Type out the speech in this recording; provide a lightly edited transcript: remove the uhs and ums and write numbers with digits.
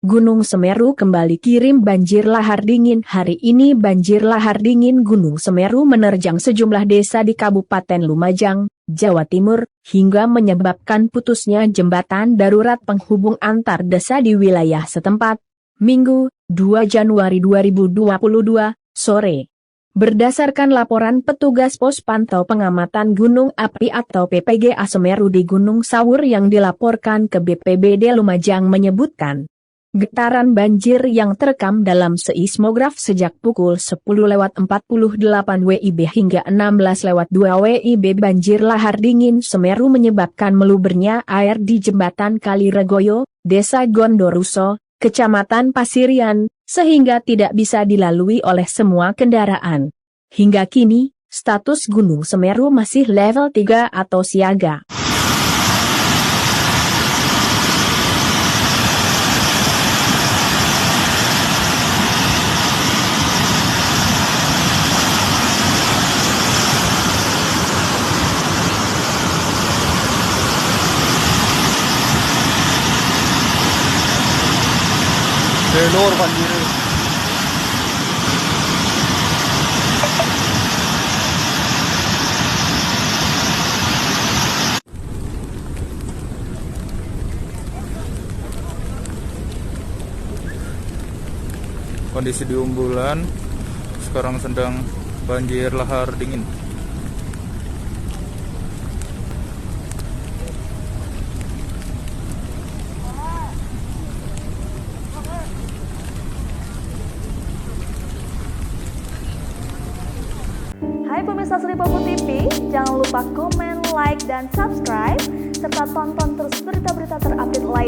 Gunung Semeru kembali kirim banjir lahar dingin. Hari ini banjir lahar dingin Gunung Semeru menerjang sejumlah desa di Kabupaten Lumajang, Jawa Timur, hingga menyebabkan putusnya jembatan darurat penghubung antar desa di wilayah setempat. Minggu, 2 Januari 2022, sore. Berdasarkan laporan petugas pos pantau pengamatan gunung api atau PPGA Semeru di Gunung Sawur yang dilaporkan ke BPBD Lumajang menyebutkan, getaran banjir yang terekam dalam seismograf sejak pukul 10.48 WIB hingga 16.02 WIB banjir lahar dingin Semeru menyebabkan melubernya air di jembatan Kaliregoyo, Desa Gondoruso, Kecamatan Pasirian, sehingga tidak bisa dilalui oleh semua kendaraan. Hingga kini, status Gunung Semeru masih level 3 atau siaga. Belur banjir. Kondisi di Umbulan sekarang sedang banjir lahar dingin. Hai pemirsa Sri Popo TV, jangan lupa komen, like, dan subscribe, serta tonton terus berita-berita terupdate lain.